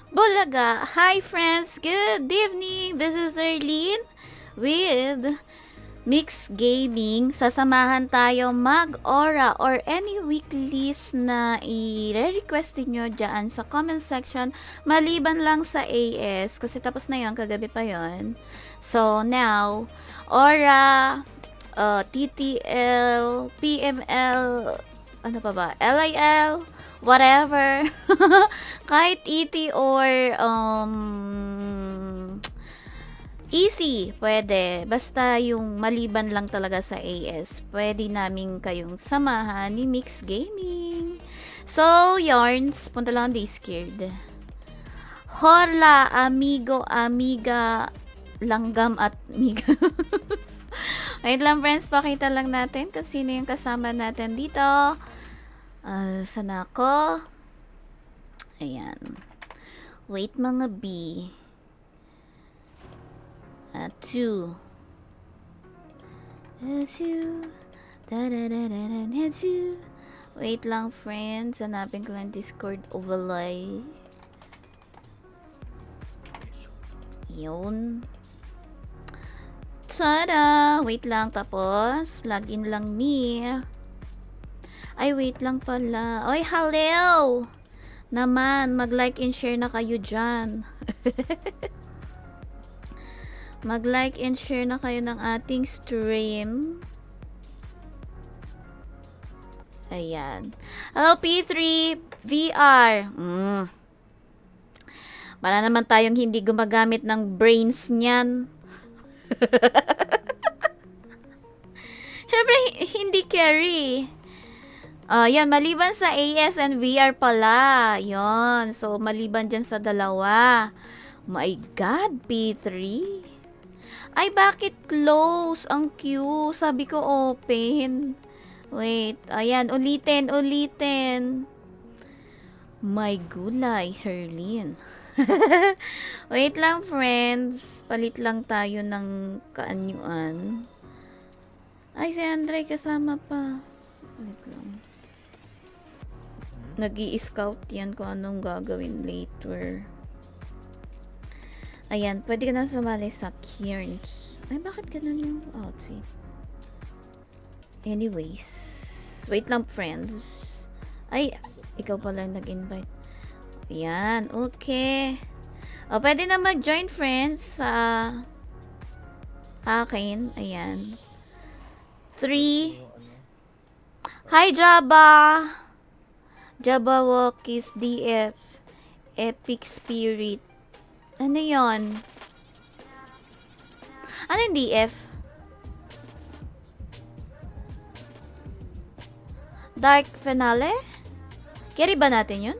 Bulaga! Hi friends! Good evening! This is Erlene with Mix Gaming. Sasamahan tayo mag-aura or any weeklies na i-request nyo dyan sa comment section maliban lang sa AS kasi tapos na yon, kagabi pa yon. So now, aura, TTL, PML, ano pa ba? LIL, whatever. Kahit ET or easy, pwede. Basta yung maliban lang talaga sa AS, pwede namin kayong samahan ni Mix Gaming. So, yarns, punta lang Discord. Hola, amigo, amiga, langgam at migas. Wait lang friends, pakita lang natin kung sino yung kasama natin dito. Sana ako? Ayan. Wait mga B. 2. 2. Wait lang friends, hanapin ko lang Discord overlay. Yun. Tada! Wait lang, tapos login lang me. Ay, wait lang pala. Oy, hello! Naman, mag-like and share na kayo dyan. Mag-like and share na kayo ng ating stream. Ayan. Hello, P3 VR. Para naman tayong hindi gumagamit ng brains niyan. Siyempre, hindi carry. Yan, maliban sa AS and VR pala. Yon. So, maliban dyan sa dalawa. My God, P3. Ay, bakit close? Ang queue. Sabi ko open. Wait. Ayan, ulitin. My gulay, Herlin. Wait lang, friends. Palit lang tayo ng kaanyuan. Ay, si Andre kasama pa. Wait lang. Nag-i-scout yan kung anong gagawin later. Ayan, pwede ka na sumali sa Cairns. Ay, bakit ganun yung outfit? Anyways, wait lang friends. Ay, ikaw pala nag-invite. Ayan, okay. Pwede na mag-join friends sa akin. Ayan. 3. Hi, Jabba! Jabba Walkies DF Epic Spirit. Ano yon? Ano yung DF? Dark Finale? Carry ba natin yun?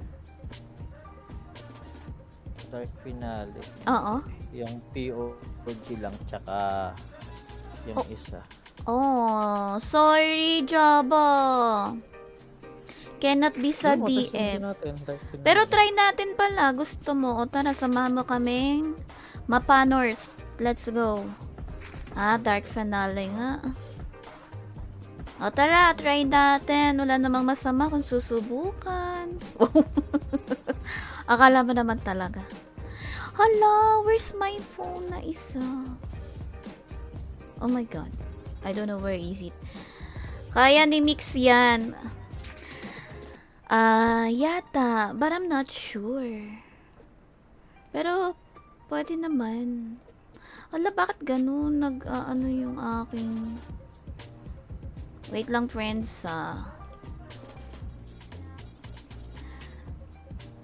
Dark Finale. Oo. Yung POG lang, tsaka yung isa. Oh, sorry, Jabba. Cannot be sa DF. Pero try natin pala. Gusto mo? O tara, samahan mo kaming Mapanors. Let's go. Dark Finale nga. O tara, try natin. Wala namang masama kung susubukan. Akala mo naman talaga. Hala, where's my phone na isa? Oh my god. I don't know where is it. Kaya ni Mix yan. Yata. But I'm not sure. Pero, pwede naman. Hala, bakit ganun? Ano yung aking... Wait lang, friends.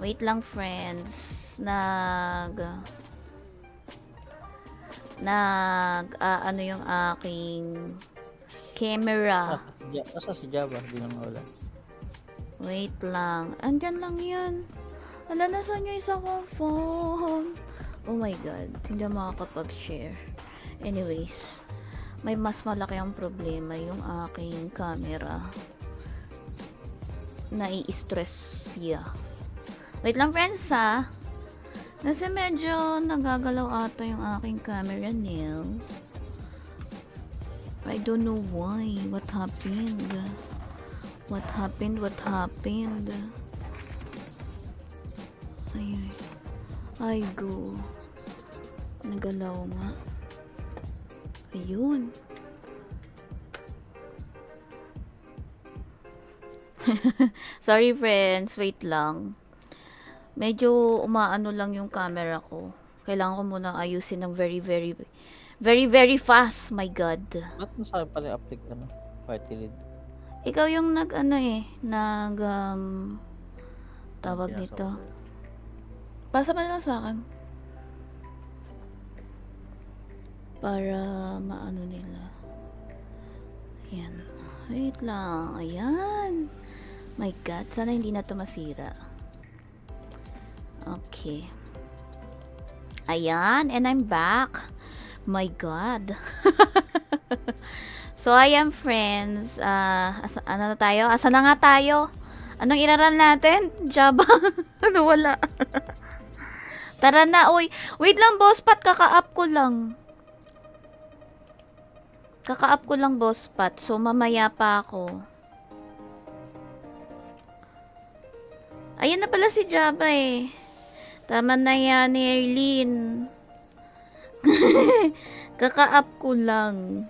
Wait lang, friends. Ano yung aking camera. Asa si Java? Hindi na mawala. Wait lang. Andyan lang yan. Ala, nasaan yung isa kong phone? Oh my god. Hindi makakapag-share. Anyways. May mas malaki ang problema yung aking camera. Nai-stress siya. Wait lang, friends, ha? Kasi medyo nagagalaw ata yung aking camera nail. I don't know why. What happened? What happened? Ay, go. Nagalaw nga. Ayun. Sorry, friends. Wait lang. Medyo umaano lang yung camera ko. Kailangan ko muna ayusin ng very fast. My God. Ba't mo sabi pala i-applic party lead? Ikaw yung tawag nito. Pasa mo lang sa akin. Para maano nila. Ayan. Wait lang. Ayan. My God. Sana hindi na ito masira. Okay. Ayan. And I'm back. My God. So, ayan, friends. Ano na tayo? Asa na nga tayo? Anong iraran natin? Java? Ano, wala. Tara na, uy. Wait lang, boss Pat. Kaka-up ko lang. Boss Pat. So, mamaya pa ako. Ayan na pala si Java eh. Tama na yan ni Erlene. Kaka-up ko lang.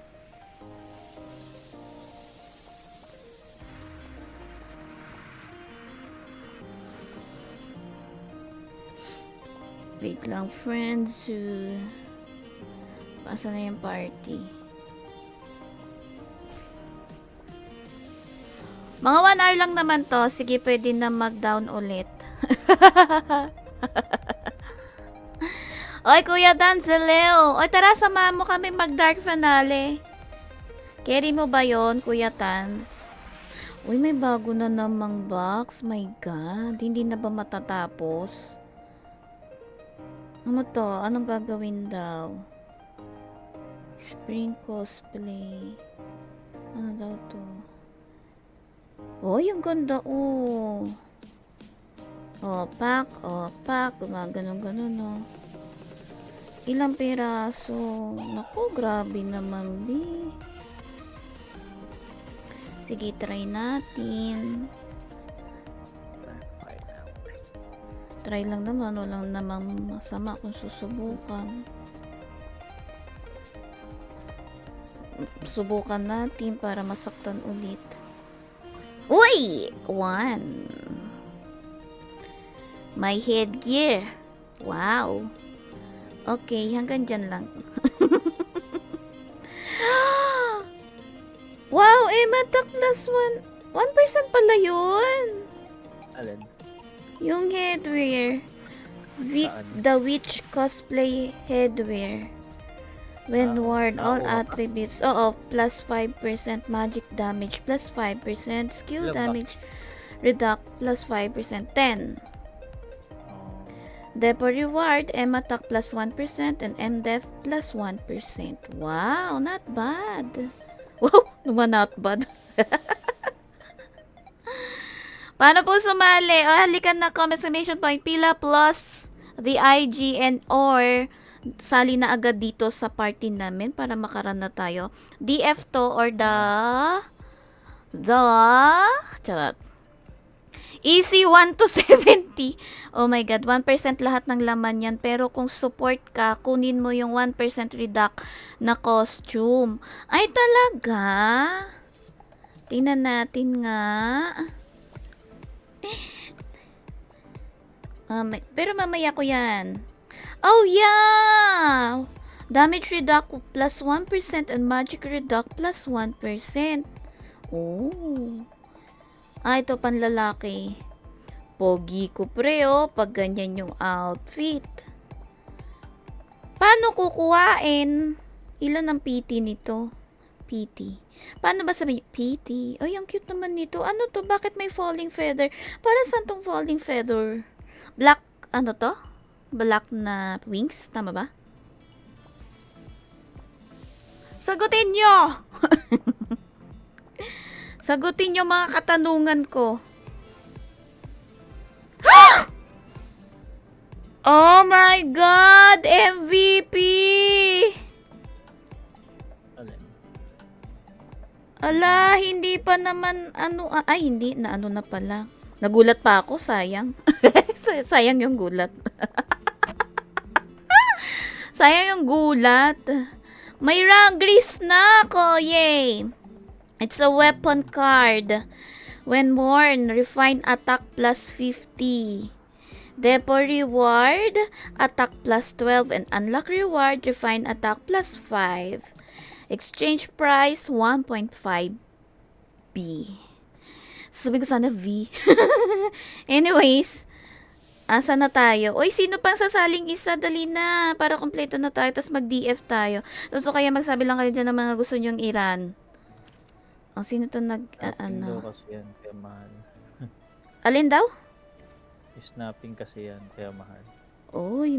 Wait lang, friends. Pasa na yung party. Mga 1 hour lang naman to. Sige, pwede na mag-down ulit. Oy, Kuya Danzeleo. Oy, tara, samahan mo kami mag-dark finale. Carry mo ba yon, Kuya Tans? Uy, may bago na namang box. My God. Hindi na ba matatapos? Ano to? Anong gagawin daw? Spring cosplay. Ano daw to? Oh, yung ganda. Oh. Pack. Gumaganon-ganon, oh. Ilang piraso? Naku, grabe naman, bi. Sige, try natin. Try lang naman. Walang namang masama kung susubukan. Subukan natin para masaktan ulit. Uy! 1. My headgear. Wow. Okay, hanggang dyan lang. Wow, Mata plus 1%. 1% pala yun. Alin? Yung headwear. The witch cosplay headwear. When worn, all attributes. Oo, plus 5% magic damage, plus 5% skill damage. Reduct, plus 5%. 10. Depot reward, M attack plus 1% and M def plus 1%. Wow, not bad. Wow, naman not bad. Paano po sumali? Halikan na comment exclamation point pila plus the IG and or sali na agad dito sa party namin para makaran na tayo. DF to or the Charot. Easy 1 to 70. Oh my God, 1% lahat ng laman yan. Pero kung support ka, kunin mo yung 1% reduct na costume. Ay, talaga? Tingnan natin nga. Pero mamaya ko yan. Oh, yeah! Damage reduct plus 1% and magic reduct plus 1%. Oh. Ito panlalaki. Pogi ko pre, oh. Pag ganyan yung outfit. Paano kukuhain? Ilan ang PT nito? PT. Paano ba sabihin? PT. Ay, ang cute naman nito. Ano to? Bakit may falling feather? Para saan tong falling feather? Black, ano to? Black na wings? Tama ba? Sagutin nyo! Sagutin nyo mga katanungan ko. Oh my God! MVP! Alin? Ala, hindi pa naman, ay, hindi, na ano na pala. Nagulat pa ako, sayang. Sayang yung gulat. Sayang yung gulat. May rank grease na ako, yay! It's a weapon card. When worn, refine attack plus 50. Depot reward, attack plus 12, and unlock reward, refine attack plus 5. Exchange price, 1.5 B. Sabi ko sana V. Anyways, asa na tayo? Oy, sino pang sasaling isa? Dali na. Para kompleto na tayo. Tapos mag-DF tayo. So kaya magsabi lang kayo dyan ng mga gusto nyong iran. Oh, sino to Snapping daw kasi yan, kaya mahal. Alin daw? Snapping kasi yan, kaya mahal. Oy,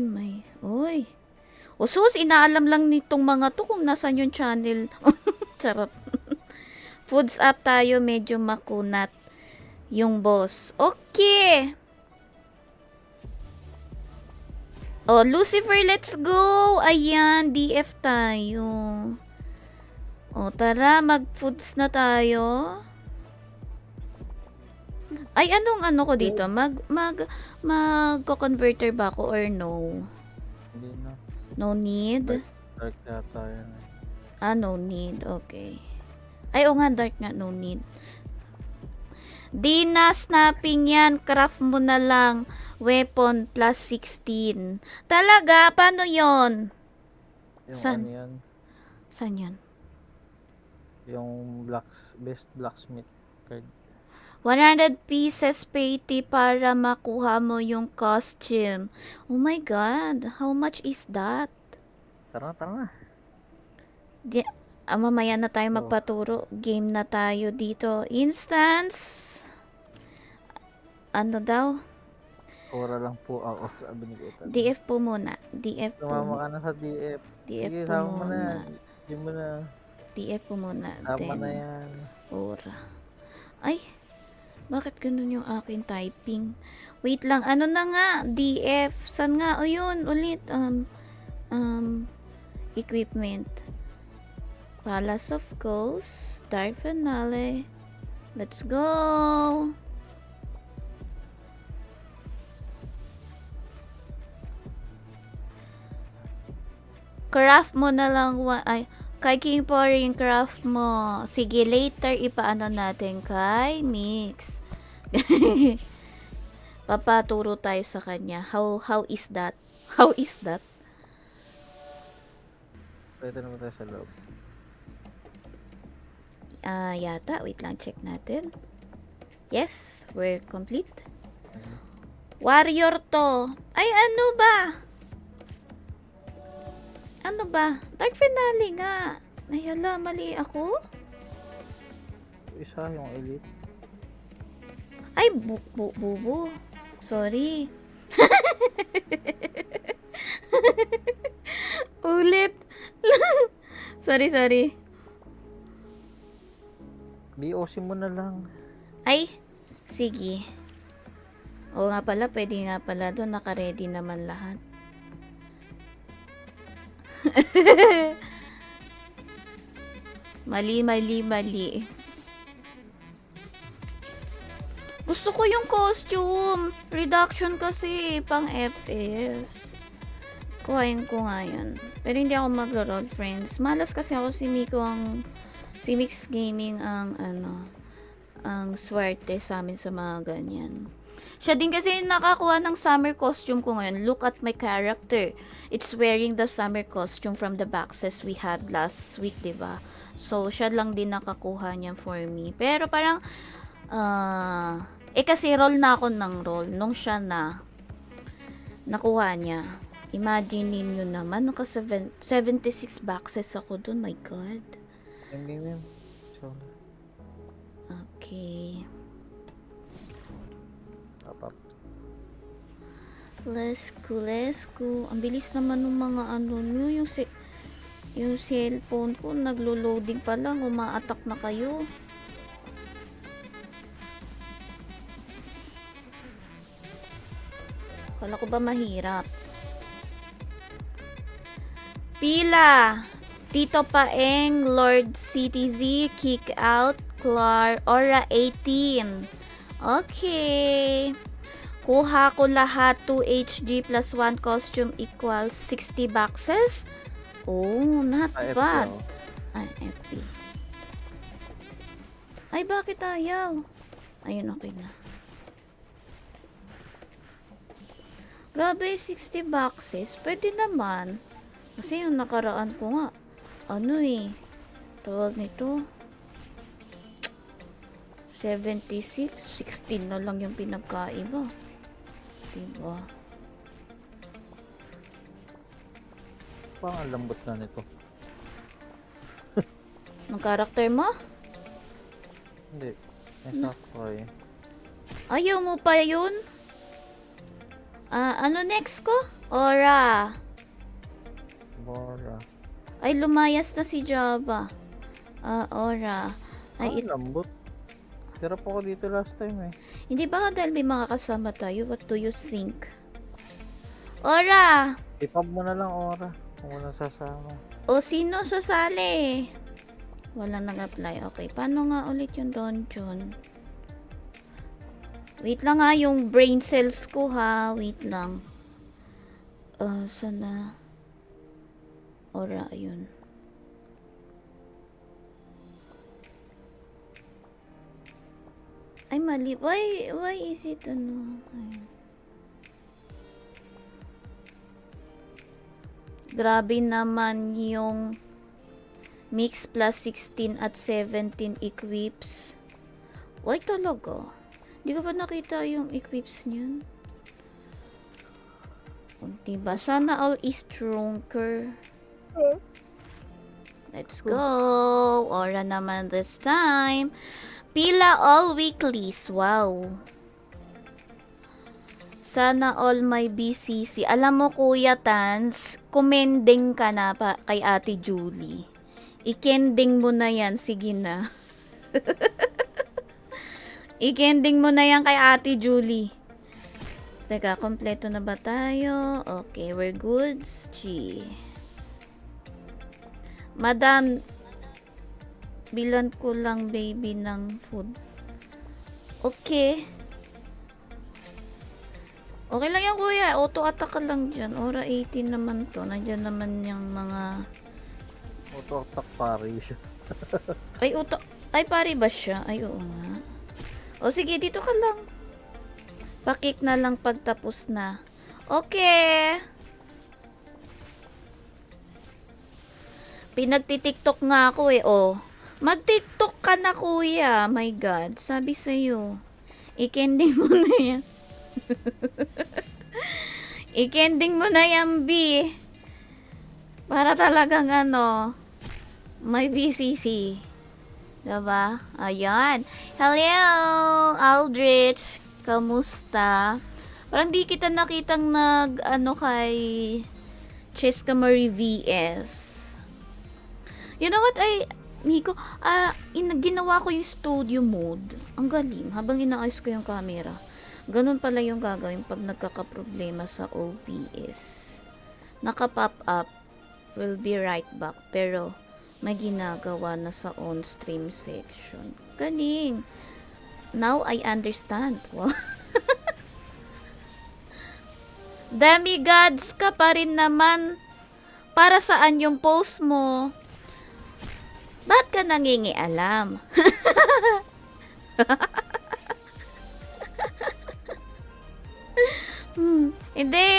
Oy. O sus, inaalam lang nitong mga to kung nasan yung channel. Charot. Foods up tayo, medyo makunat yung boss. Okay. Oh, Lucifer, let's go. Ayan, DF tayo. O, tara, mag-foods na tayo. Ay, anong ano ko dito? Mag-converter ba ako or no? Hindi na. No need? Dark yata yan. No need. Okay. Ay, o nga, dark nga, no need. Di na snapping yan. Craft mo na lang. Weapon plus 16. Talaga? Paano yon? Yung Saan? ano yan? Saan yan? Yung best blacksmith card. 100 pieces petty para makuha mo yung costume. Oh my God. How much is that? Tara na. Mamaya na tayo magpaturo. Game na tayo dito. Instance. Ano daw? Ora lang po ako, sabi ni Kuya. DF po muna. Sumama ka na sa DF. Sige, sama mo na. Hindi mo na. DF po muna. Sama na yan. Ora. Ay, bakit ganun yung akin typing? Wait lang, ano na nga? DF. San nga? O yun, ulit. Equipment. Palace of Ghosts. Dark Finale. Let's go! Craft mo na lang. Kay King Pory yung craft mo. Sige, later ipaano natin kay Mix. Papaturo tayo sa kanya. How is that? How is that? Pwede naman tayo sa loob. Yata. Wait lang, check natin. Yes, we're complete. Warrior to. Ay, ano ba? Ano ba? Dark Finale nga. Ay, hala, mali ako? Isa, yung elite. Ay, bubu. Sorry. Ulit. Sorry. BOC mo na lang. Ay, sige. Oo nga pala, pwede nga pala doon. Naka-ready naman lahat. mali. Gusto ko yung costume. Reduction kasi, pang FS. Kuhain ko nga yun. Pero hindi ako magro-roll, friends. Malas kasi ako si Mix Gaming ang swerte sa amin sa mga ganyan. Siya din kasi nakakuha ng summer costume ko ngayon. Look at my character. It's wearing the summer costume from the boxes we had last week, diba? So, siya lang din nakakuha niya for me. Pero parang, kasi roll na ako ng roll nung siya nakuha niya. Imagine ninyo naman, naka 76 boxes ako dun. My God. Hindi. Sorry. Okay. Tapap. Let's go. Ang bilis naman ng mga ano nyo. Yung cellphone ko, naglo-loading pa lang. Uma-attack na kayo. Kala ko ba mahirap? Pila! Tito Paeng, Lord CTZ, Kick Out, Clar, Aura 18. Okay. Kuha ko lahat 2 HG plus 1 costume equals 60 boxes. Oh, not bad. Ay, FP. Ay, bakit ayaw? Ayun, okay na. Grabe, 60 boxes. Pwede naman. Kasi yung nakaraan ko nga, tawag nito, 76, 16 na lang yung pinagkaiba. Diba? Parang lambot na nito. Ang karakter mo? Hindi. Sakto eh. Ayaw mo pa yun? Ano next ko? Aura. Bora. Ay, lumayas na si Java. Aura. Ay, Lambot. Tira po ko dito last time eh. hindi ba dahil may mga kasama tayo? What do you think? Aura! Ipab mo na lang, Ora. Kung walang sasama. O, sino sasali? Walang nag-apply. Okay, paano nga ulit yung dungeon? Wait lang ha, yung brain cells ko ha. Wait lang. Sana. Ora, ayun. Ay, mali. Why is it ano? Ayun. Grabe naman yung mix plus 16 at 17 equips. Why talaga? Hindi ko pa nakita yung equips niyan. Diba? Sana all is stronger. Let's go. Aura naman this time. Pila all weeklies. Wow. Sana all my BCC. Alam mo, Kuya Tans, kumending ka na pa kay Ate Julie. Ikending mo na yan. Sige na. Ikending mo na yan kay Ate Julie. Teka, kompleto na ba tayo? Okay, we're good. G. Madam, bilan ko lang baby ng food. Okay. Okay lang yan, kuya. Auto-attack ka lang dyan. Aura 18 naman to. Nandiyan naman yung mga... Auto-attack pari siya. Ay, pari ba siya? Ay, oo nga. O, sige, dito ka lang. Pakik na lang pagtapos na. Okay. Pinagtitiktok nga ako eh, oh. Mag-tiktok ka na, kuya. My God. Sabi sa'yo. Ikending mo na yan. Ikending mo na yan, B. Para talagang may BCC. Diba? Ayan. Hello, Aldrich. Kamusta? Parang di kita nakitang kay Cheska Marie VS. You know what, Miko, ginawa ko yung studio mode. Ang galing. Habang inaayos ko yung camera. Ganun pala yung gagawin pag nagkakaproblema sa OBS. Naka-pop up, will be right back. Pero, may ginagawa na sa on-stream section. Galing. Now I understand. Wow. Demigods ka pa rin naman. Para saan yung post mo? Ba't ka nangingialam? Hindi.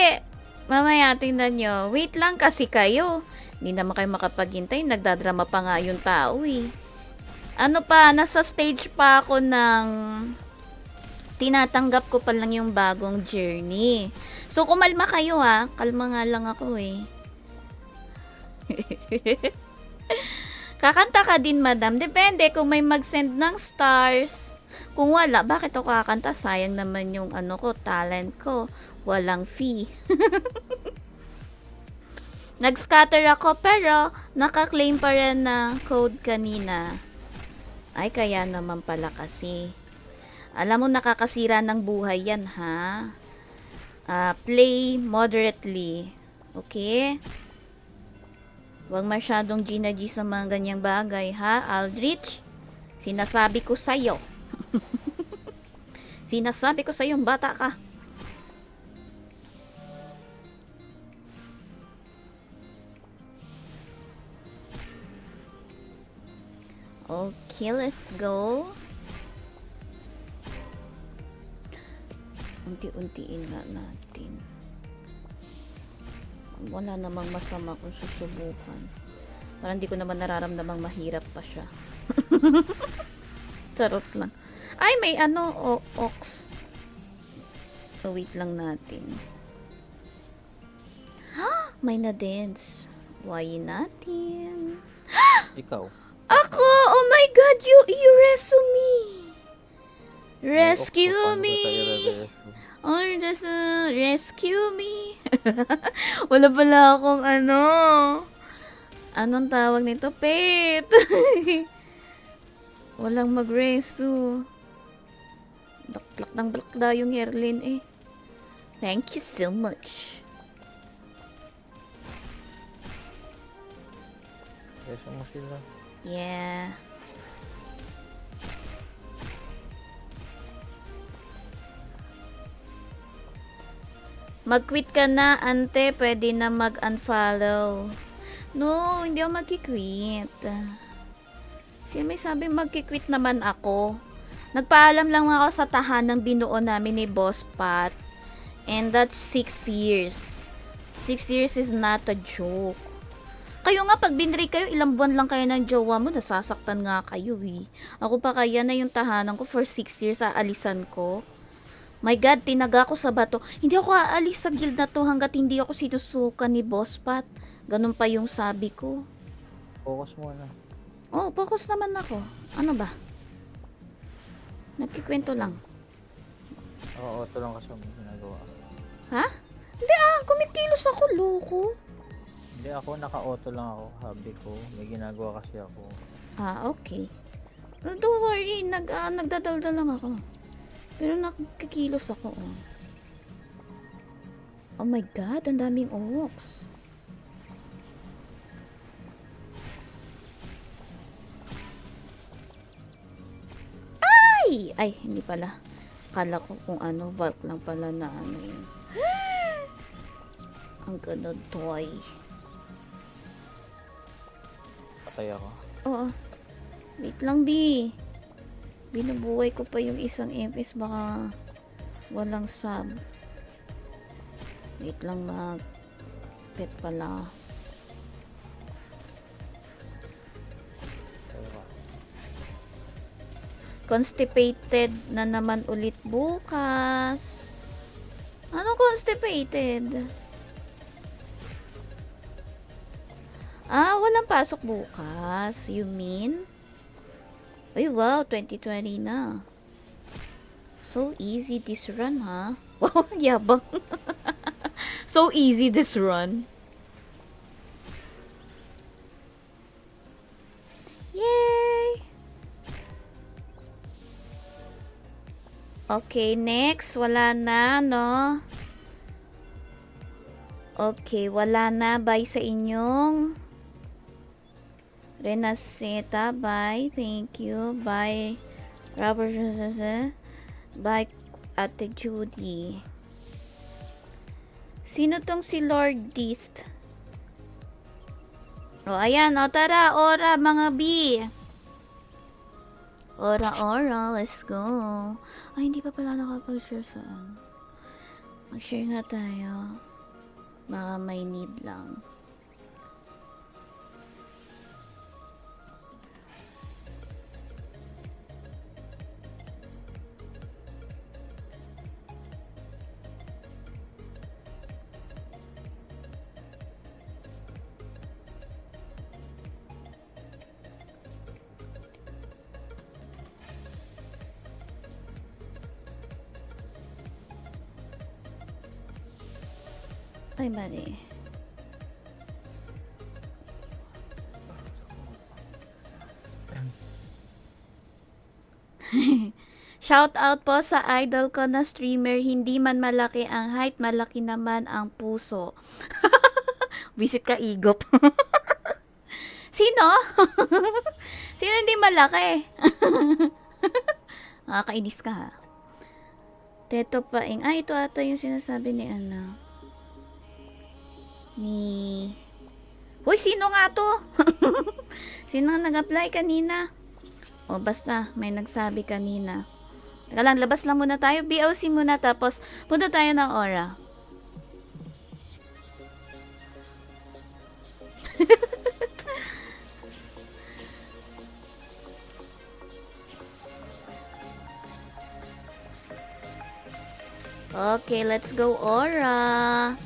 Mamaya tingnan nyo. Wait lang kasi kayo. Hindi naman kayo makapaghintay. Nagdadrama pa nga yung tao eh. Ano pa, nasa stage pa ako ng tinatanggap ko pa lang yung bagong journey. So, kumalma kayo ha. Kalma nga lang ako eh. Kakanta ka din, madam. Depende kung may mag-send ng stars. Kung wala, bakit ako kakanta? Sayang naman yung ano ko, talent ko. Walang fee. Nag-scatter ako pero naka-claim pa rin na code kanina. Ay, kaya naman pala kasi. Alam mo, nakakasira ng buhay yan, ha? Play moderately. Okay? Huwag masyadong G sa mga ganyang bagay, ha, Aldrich? Sinasabi ko sa'yo. Sinasabi ko sa'yo, bata ka. Okay, let's go. Unti-untiin nga natin. Wala namang masama kung susubukan. Parang hindi ko naman nararamdamang mahirap pa siya. Charot lang. Ay, may ano, ox. So, wait lang natin. May na-dance. Why natin? Ikaw. Ako! Oh my God! You rescue me! Rescue me! Oh, just rescue me! Wala pala akong ano. Anong tawag nito? Pet! Walang mag-rescue. Daklak ng balakda yung Herlin eh. Thank you so much. Rescue mo sila. Yeah. Mag-quit ka na, ante. Pwede na mag-unfollow. No, hindi ako mag-quit. Sino may sabi mag-quit naman ako? Nagpaalam lang ako sa tahanang binuo namin ni Boss Pat. And that's 6 years. 6 years is not a joke. Kayo nga, pag binri kayo, ilang buwan lang kayo ng jowa mo, nasasaktan nga kayo eh. Ako pa kaya na yung tahanan ko for 6 years, aalisan ko. My God, tinaga ko sa bato. Hindi ako aalis sa guild na to hanggat hindi ako sinusukan ni Boss Pat. Ganun pa yung sabi ko. Focus muna. Oh, focus naman ako. Ano ba? Nagkikwento lang. Oo, ito lang kasi ang ginagawa. Ha? Hindi kumikilos ako, loko. Hindi ako, naka-auto lang ako. Habi ko. May ginagawa kasi ako. Okay. Don't worry, nagdadaldal lang ako. Pero nakikilos ako, oh. Oh my God, ang daming oaks. Ay, hindi pala. Kala ko kung ano, valve lang pala na ano yun. Ang ganun, toy. Patay ako. Oo. Wait lang, B. Binubuhay ko pa yung isang FPS, baka walang sub. Wait lang, pet pala. Constipated na naman ulit bukas. Ano constipated? Walang pasok bukas. You mean? Ay, wow, 2020 na. So easy this run, ha? Wow, yabang. So easy this run. Yay! Okay, next. Wala na, no? Okay, wala na. Bye sa inyong Renaceta. Bye. Thank you. Bye. Robert Bike Ate Judy. Sino tong si Lord Dist? O, ayan. O, tara. Ora, mga B. Ora, let's go. Ay, hindi pa pala nakapag-share saan. Mag-share nga tayo. Baka may need lang. Ay, mali. Shout out po sa idol ko na streamer. Hindi man malaki ang height, malaki naman ang puso. Visit ka, Igop. Sino? Sino hindi malaki? Nakakainis ka ha. Teto Paing. Ah, ito ata yung sinasabi ni Ana. Hoy, sino nga to? Sino nga nag-apply kanina? O, basta, may nagsabi kanina. Teka lang, labas lang muna tayo. BOC muna, tapos punta tayo ng Aura. Okay, let's go Aura.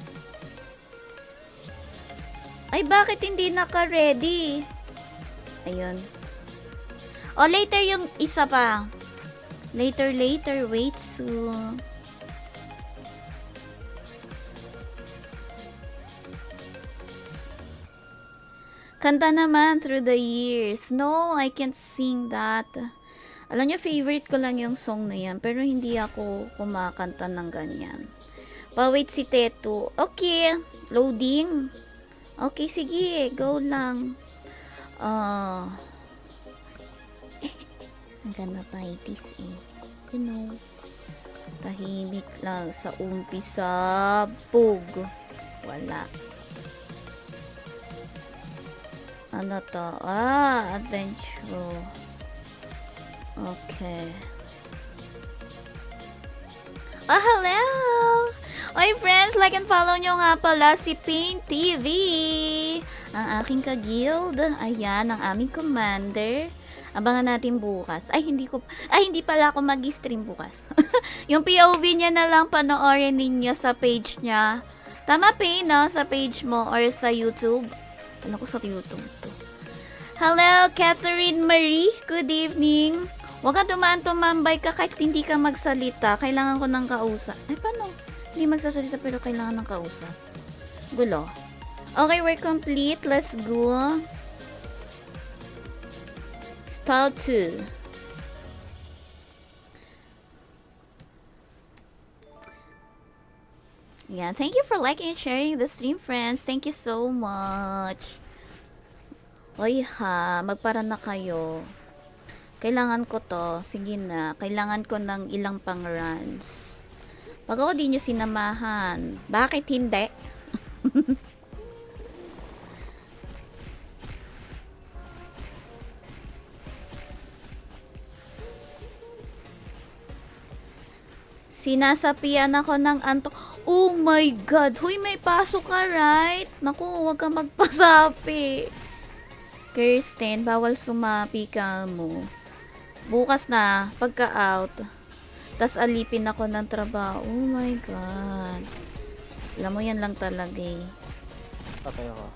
Ay, bakit hindi naka-ready? Ayun. O, later yung isa pa. Later, wait soon. Kanta naman Through the Years. No, I can't sing that. Alam niyo, favorite ko lang yung song na yan, pero hindi ako kumakanta ng ganyan. Pa-wait si Teto. Okay, loading. Okay, sige, go lang. Ang ganda pa itis eh. You know, tahimik lang sa umpisa. Pug. Wala. Ano to? Ah, adventure. Okay. Oh, hello! Oy, friends, like and follow nyo nga pala si Paint TV. Ang aking ka-guild. Ayan, ang aming commander. Abangan natin bukas. Hindi pala ako mag-stream bukas. Yung POV niya na lang panoorin ninyo sa page niya. Tama, Paint, no? Sa page mo or sa YouTube. Ano ko sa YouTube to? Hello, Catherine Marie. Good evening. Huwag ka tumambay ka kahit hindi ka magsalita. Kailangan ko ng kausap. Ay, paano? Hindi magsasalita pero kailangan ng kausap. Gulo. Okay, we're complete. Let's go. Style 2. Yeah, thank you for liking and sharing the stream, friends. Thank you so much. Hoy ha, magpara na kayo. Kailangan ko to. Sige na. Kailangan ko ng ilang pang runs. Pag ako di nyo sinamahan. Bakit hindi? Sinasapian ako ng antok. Oh my God. Huy, may pasok ka, right? Naku, huwag ka magpasapi. Kirsten, bawal sumapi ka mo. Bukas na, pagka-out. Tas alipin ako ng trabaho. Oh my God. Alam mo, yan lang talaga eh. Patay ako.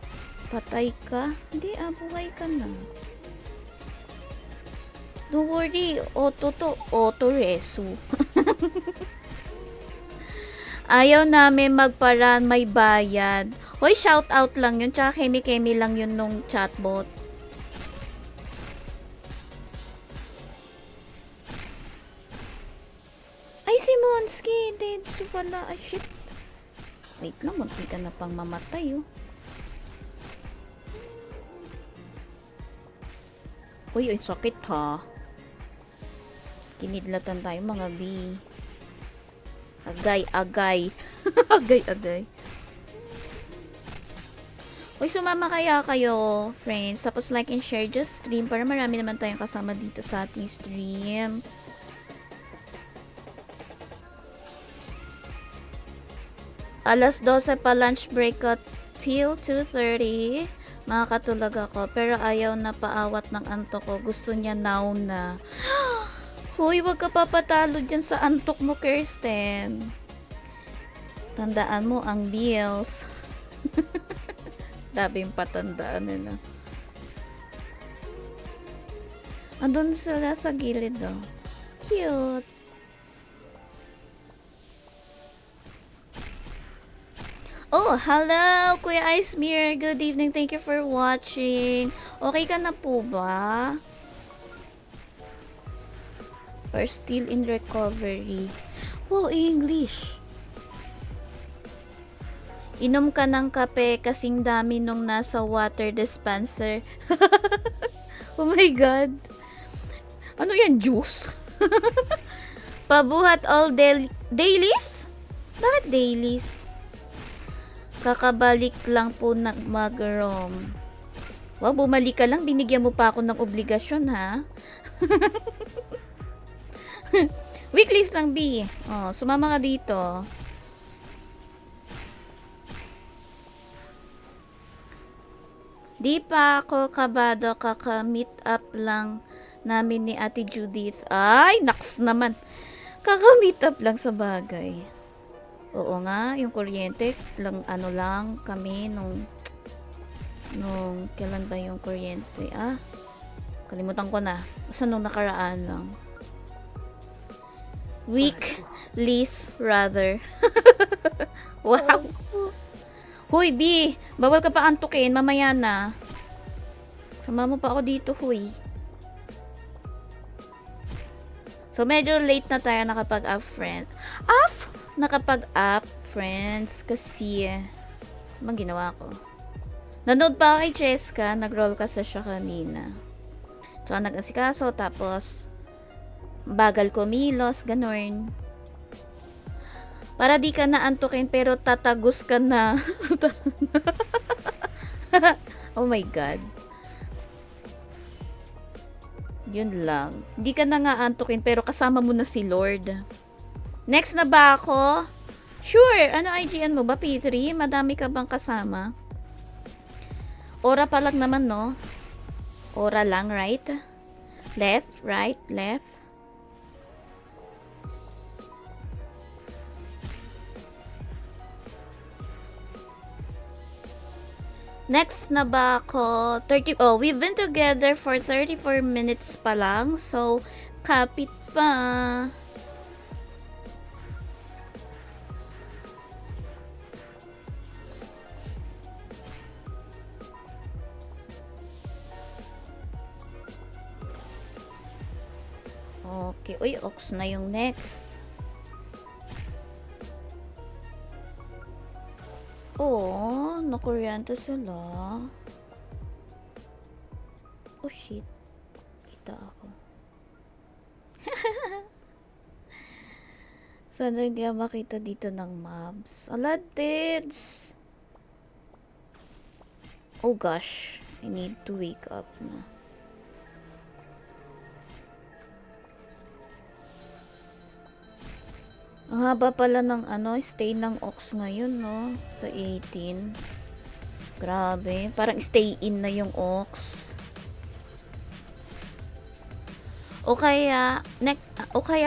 Patay ka? Hindi, buhay ka na. Don't worry, auto-resu. Ayaw namin magparan, may bayad. Hoy, shout out lang yun. Tsaka kemi-kemi lang yun nung chatbot. Ay, si Monski. Dead so pala. Ay, shit. Wait lang, munti ka na pang mamatay, oh. Uy, sakit ha. Kinidlatan tayo mga B. Agay. Agay. Uy, sumama kaya kayo, friends. Tapos like and share just stream para marami naman tayong kasama dito sa ating stream. Alas 12 pa lunch break ko till 2:30. Makakatulog ako pero ayaw na paawat ng antok ko. Gusto niya now na. Huy, wag ka papatalo dyan sa antok mo, Kirsten. Tandaan mo ang bills. Grabe yung patandaan nila. Andun sila sa gilid, oh. Cute. Oh, hello, Kuya Ice Mirror. Good evening. Thank you for watching. Okay ka na po ba? Or still in recovery? Wow, English. Inom ka ng kape kasing dami nung nasa water dispenser. Oh my God. Ano yan, juice? Pabuhat all dailies? Bakit dailies? Kakabalik lang po ng mag-rom. Wow, bumalik ka lang. Binigyan mo pa ako ng obligasyon, ha? Weeklies lang, B. Oh, sumama ka dito. Di pa ako kabado, kaka-meet up lang namin ni Ate Judith. Ay, naks naman. Kaka-meet up lang sa bagay. Oo nga, yung kuryente, lang kami nung kailan ba yung kuryente? Kalimutan ko na. Basta nung nakaraan lang. Weeklies rather. Wow. Huy, B! Bawal ka pa antukin. Mamaya na. Sama mo pa ako dito, huy. So, medyo late na tayo nakapag-up, friend. Nakapag-up, friends. Kasi, bang ginawa ko? Nanood pa kay Cheska. Nag-roll kasi siya kanina. So, nag-asikaso. Tapos, bagal kumilos. Ganun. Para di ka na antukin pero tatagos ka na. Oh my God. Yun lang. Di ka na nga antukin pero kasama mo na si Lord. Next na ba ako? Sure. Ano IGN mo ba? P3? Madami ka bang kasama? Ora pa lang naman, no? Ora lang, right? Left, right, left. Next na ba ako? We've been together for 34 minutes pa lang. So, kapit pa. Okay. Uy, ox na yung next. Oh, nakuryente sila. Oh shit. Kita ako. Sana hindi ako makita dito ng mobs. Aladids! Oh gosh. I need to wake up na. Ang haba pala ng stay ng ox ngayon, no? Sa 18. Grabe. Parang stay in na yung ox. O kaya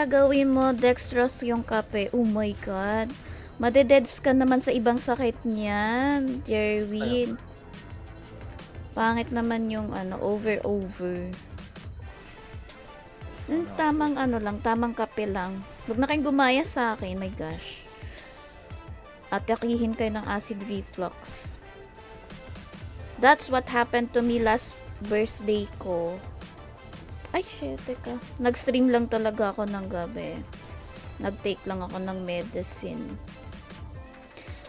gawin mo dextrose yung kape. Oh my God. Madededs ka naman sa ibang sakit niyan, Jerwin. Pangit naman yung over. Tamang tamang kape lang. Huwag na kayong gumaya sa akin, my gosh. Atakihin kayo ng acid reflux. That's what happened to me last birthday ko. Ay, shit, teka. Nag-stream lang talaga ako ng gabi. Nag-take lang ako ng medicine.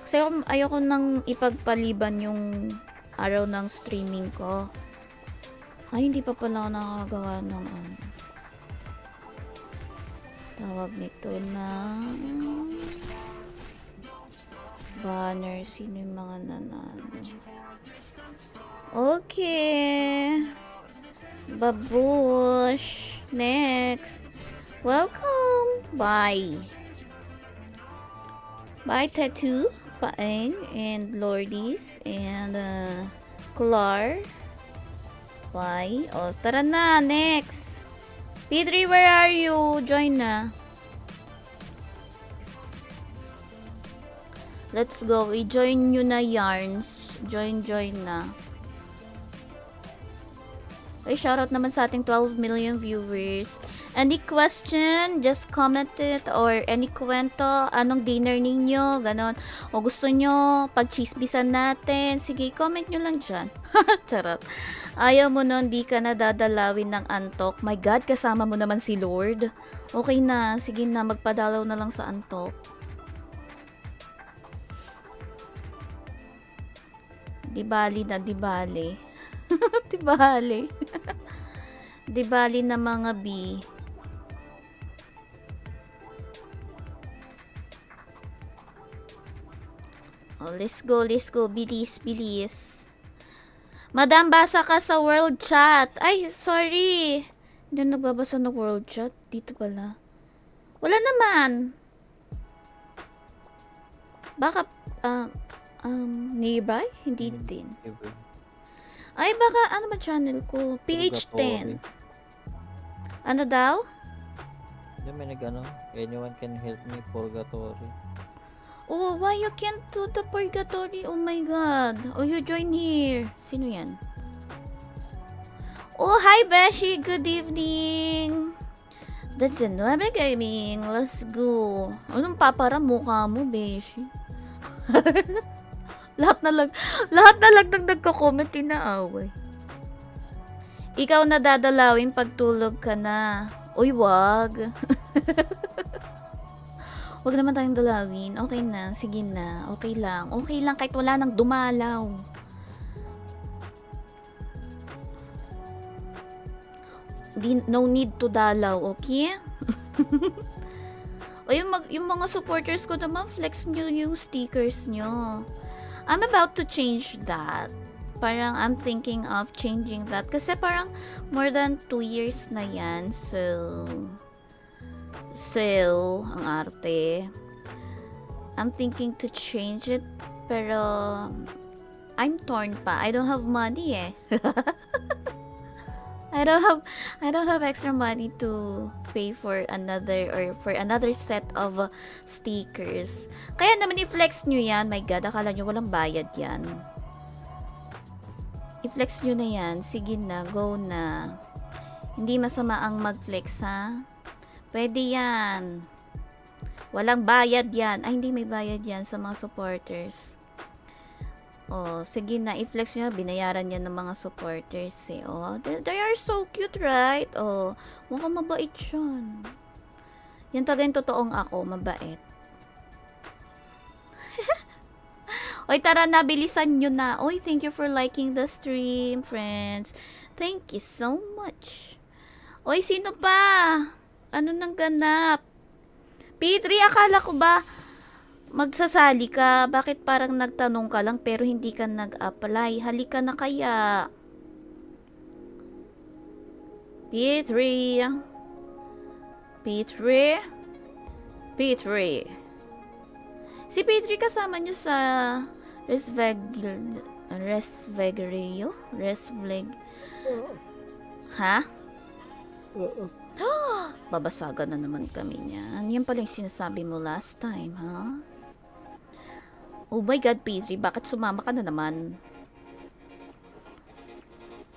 Kasi ayoko nang ipagpaliban yung araw ng streaming ko. Ay, hindi pa pala ako nakakagawa ng Tawag nito na banner. Sino yung mga nanalo? Okay. Babush. Next. Welcome. Bye. Bye, Tattoo, Paeng, and Lordies, and Clar. Bye. O, tara na. Next. P3, where are you? Join na. Let's go. I-join nyo na, Yarns. Join na. Ay, shoutout naman sa ating 12 million viewers. Any question, just comment it. Or any kwento, anong dinner ninyo, ganon. O gusto nyo, pag-chismisan natin, sige, comment nyo lang dyan. Charot. Ayaw mo nun, di ka na dadalawin ng antok. My God, kasama mo naman si Lord. Okay na, sige na, magpadalaw na lang sa antok. Di bali na, di bali. Di bali. Di bali na mga B. Oh, let's go. Bilis. Madam, basa ka sa world chat. Ay, sorry. Hindi na nagbabasa ng world chat. Dito pala. Wala naman. Baka, nearby? Hindi din. Ay, baka, ano ba channel ko? PH10. Ano daw? Hindi, may nag-ano. Anyone can help me, Purgatory. Oh, why you can't do the purgatory? Oh my God. Oh, you join here. Sino yan? Oh, hi Beshi. Good evening. That's another gaming. Let's go. Anong papara mukha mo, Beshi? lahat na lang nang nagko-comment, inaaway. Ikaw na dadalawin pag tulog ka na. Uy, wag. Wag naman tayong dalawin. Okay na. Sige na. Okay lang. Okay lang kahit wala nang dumalaw. No need to dalaw. Okay? O yung mga supporters ko naman, flex nyo yung stickers nyo. I'm about to change that. Parang I'm thinking of changing that. Kasi parang more than 2 years na yan. So, ang arte. I'm thinking to change it. Pero, I'm torn pa. I don't have money eh. I don't have extra money to pay for another set of stickers. Kaya naman i-flex nyo yan. My God, akala nyo walang bayad yan. I-flex nyo na yan. Sige na, go na. Hindi masama ang mag-flex, ha? Pwede yan. Walang bayad yan. Ay, hindi may bayad yan sa mga supporters. Oh, sige na, i-flex nyo, binayaran yan ng mga supporters eh. Oh, they are so cute, right? Oh, mukhang mabait yan. Yan talaga yung totoong ako, mabait. Oy, tara na, bilisan nyo na. Oy, thank you for liking the stream, friends. Thank you so much. Oy, sino pa? Ano nang ganap? P3, akala ko ba magsasali ka? Bakit parang nagtanong ka lang pero hindi ka nag-apply? Halika na kaya. P3. Si P3 kasama nyo sa Resvegrio? Ha? Babasagan na naman kami niyan. Yan pala yung sinasabi mo last time, ha? Oh my God, P3, bakit sumama ka na naman?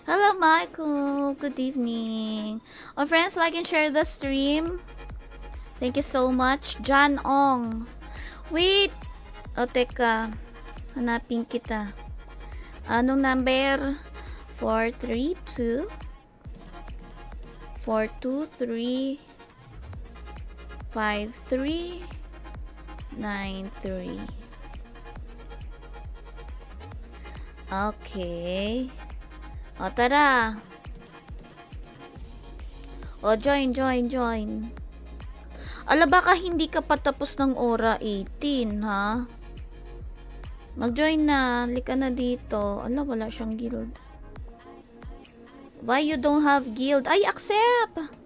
Hello, Michael. Good evening. Oh, friends, like and share the stream. Thank you so much. John Ong. Wait. Oh, teka. Hanapin kita. Anong number? 432 423 5393. Okay. O, tara. O, join. Ala, baka hindi ka patapos ng Aura 18, ha? Mag-join na. Lika na dito. Ala, wala siyang guild. Why you don't have guild? Ay, accept!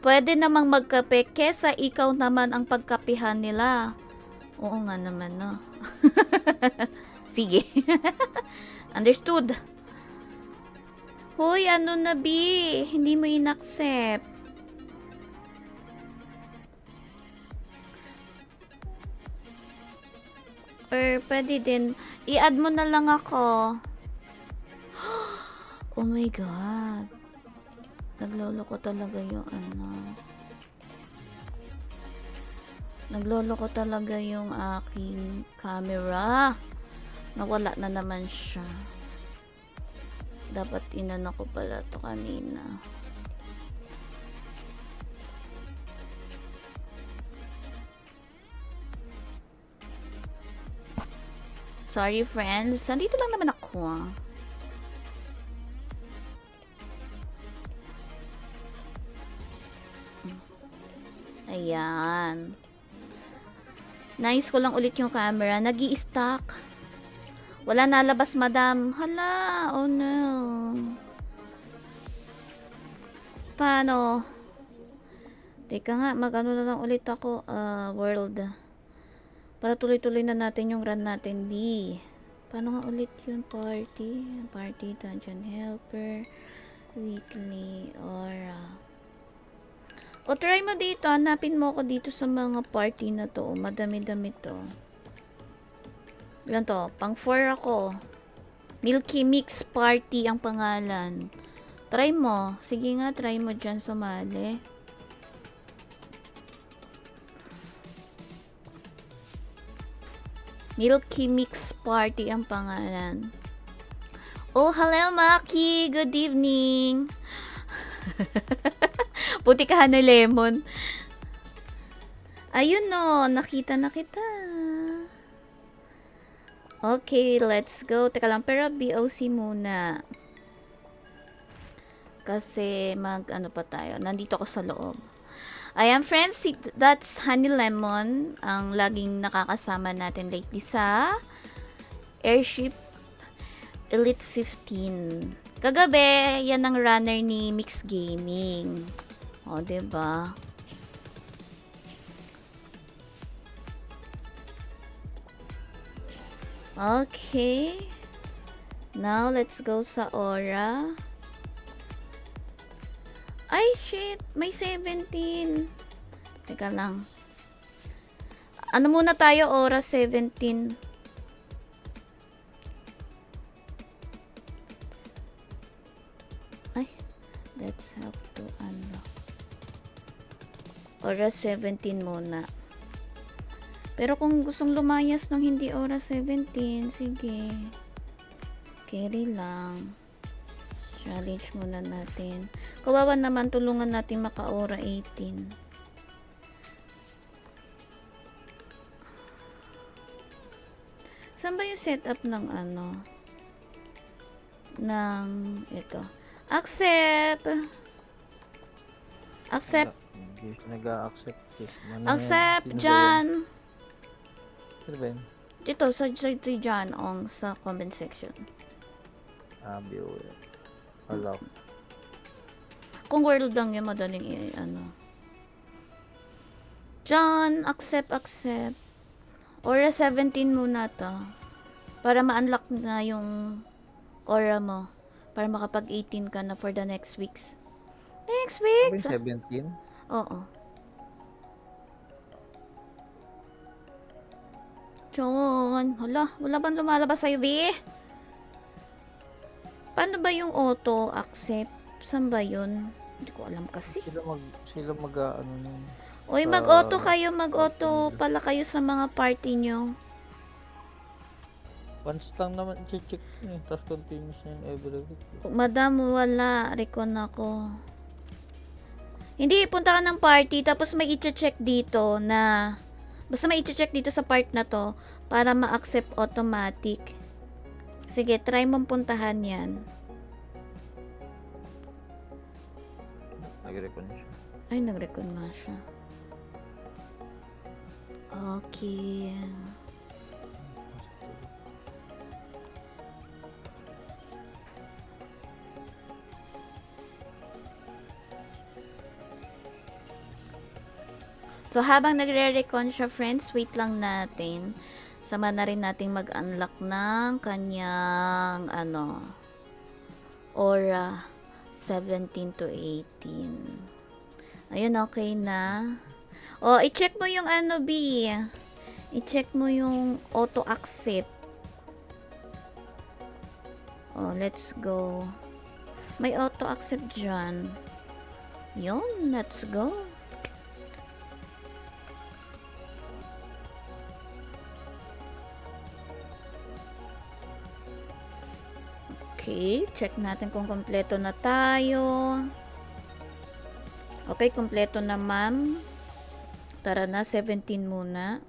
Pwede namang magkape kesa ikaw naman ang pagkapihan nila. Oo nga naman, no? Sige. Understood. Hoy, ano na, B? Hindi mo inaccept. Or pwede din, i-add mo na lang ako. Oh my God. Nagloloko talaga yung ano. Nagloloko talaga yung aking camera. Nawala na naman siya. Dapat inano ko pala to kanina. Sorry friends, nandito lang naman ako. Ayan. Nice ko lang ulit yung camera. Nag-i-stack. Wala nalabas, madam. Hala, oh no. Paano? Teka nga, mag-ano na lang ulit ako. World. Para tuloy-tuloy na natin yung run natin, B. Paano nga ulit yun? Party, dungeon helper, weekly, aura. O, try mo dito. Hanapin mo ako dito sa mga party na to. Madami-dami to. Ilan to? Pang 4 ako. Milky Mix Party ang pangalan. Try mo. Sige nga, try mo dyan sumali. Milky Mix Party ang pangalan. Oh, hello Maki! Good evening! Puti ka na lemon. Ayun no, nakita na kita. Okay, let's go. Teka lang, pero BOC muna. Kasi ano pa tayo. Nandito ako sa loob. Ayan friends, that's Honey Lemon. Ang laging nakakasama natin lately sa Airship Elite 15. Kagabi, yan ang runner ni Mix Gaming. O, diba? Okay. Now, let's go sa Aura. Ay, shit! May 17. Teka lang. Ano muna tayo? Aura 17. Ay, let's have to unlock. Aura 17 muna. Pero kung gustong lumayas ng hindi Aura 17, sige. Carry lang. Challenge muna natin. Kawawa naman, tulungan natin maka-Aura 18. Saan ba yung setup ng ano? Ng ito. Accept! Accept! Hindi siya nag-a-accept. Accept, John! Sino ba yun? Dito, si John Ong sa comment section. Viewer. Hello. Kung world lang yun, madaling ano. John, accept. Aura 17 muna to. Para ma-unlock na yung aura mo. Para makapag 18 ka na for the next weeks. Next week? 17? Oo. John, hala, wala bang lumalabas sa'yo, B? Paano ba yung auto accept? Saan ba yun? Hindi ko alam kasi. Sila mag-ano nun. Uy, mag-auto kayo, mag-auto pala kayo sa mga party nyo. Once lang naman i-check yun. Tapos continuous na yun every week. Madam, wala. Recon ako. Hindi, punta ka ng party, tapos may i-check dito na basta may i-check dito sa part na to para ma-accept automatic. Sige, try mong puntahan yan. Nag-recon siya. Ay, nag-recon nga siya. Okay. So, habang nagre-recon siya, friends, wait lang natin. Sama na rin nating mag-unlock ng kanyang, aura 17 to 18. Ayun, okay na. O, i-check mo yung B. I-check mo yung auto-accept. O, let's go. May auto-accept dyan. Yun, let's go. Okay, check natin kung kompleto na tayo. Okay, kompleto na, ma'am. Tara na, 17 muna.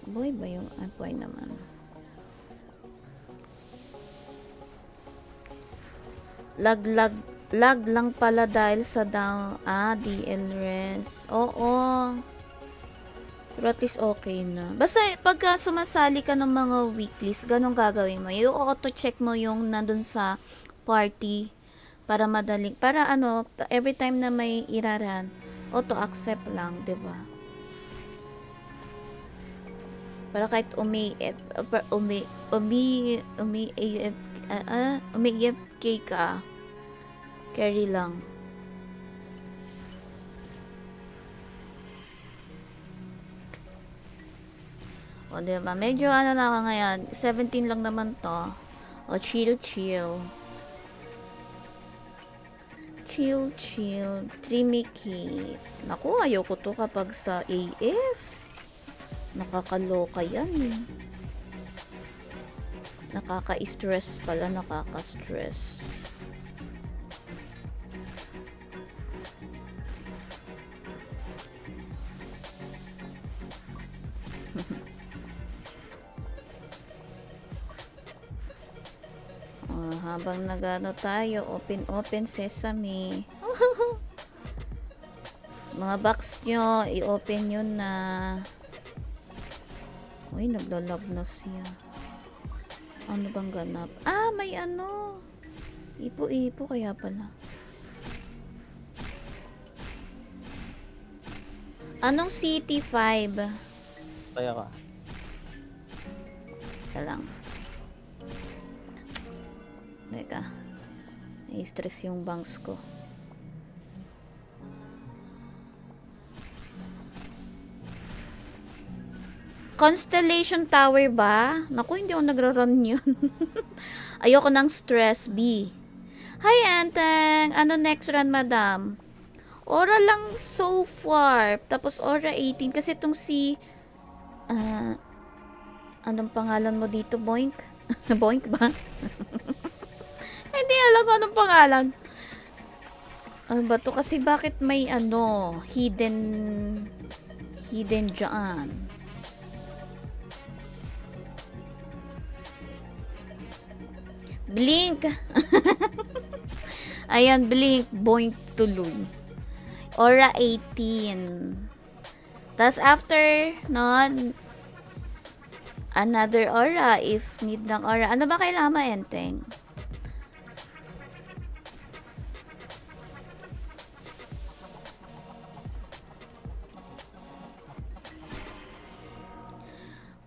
Boy ba yung apoy naman? Lag lang pala dahil sa DL res. Oo. Pero at least okay na. Basta pagka sumasali ka ng mga weeklies, ganun gagawin mo. I-auto-check mo yung nandun sa party para madaling, para every time na may iraran, auto-accept lang, 'di ba? Para kahit AFK ka, carry lang. O, diba? Medyo na ako ngayon. 17 lang naman to. O, chill. Chill. Trimikit. Naku, ayoko to kapag sa AS. Nakakaloka yan eh. Nakaka-stress pala. Nakaka-stress. Habang nagano tayo, open sesame. Mga box nyo, i-open nyo na. Uy, naglalag na siya. Ano bang ganap? May Ipo kaya pala. Anong CT5? Kaya ka. Kaya lang. Teka. Na-stress yung bangs ko. Constellation Tower ba? Naku, hindi ako nagra-run yun. Ayoko ng stress, B. Hi, Anteng! Ano next run, madam? Aura lang so far. Tapos Aura 18. Kasi itong anong pangalan mo dito, Boink? Boink ba? Hindi alam ko anong pangalan. Ano ba to? Kasi bakit may hidden dyan. Blink. Ayan, blink. Boink tuloy. Aura 18. Tapos after, another aura if need ng aura. Ano ba kailangan mo, Enteng?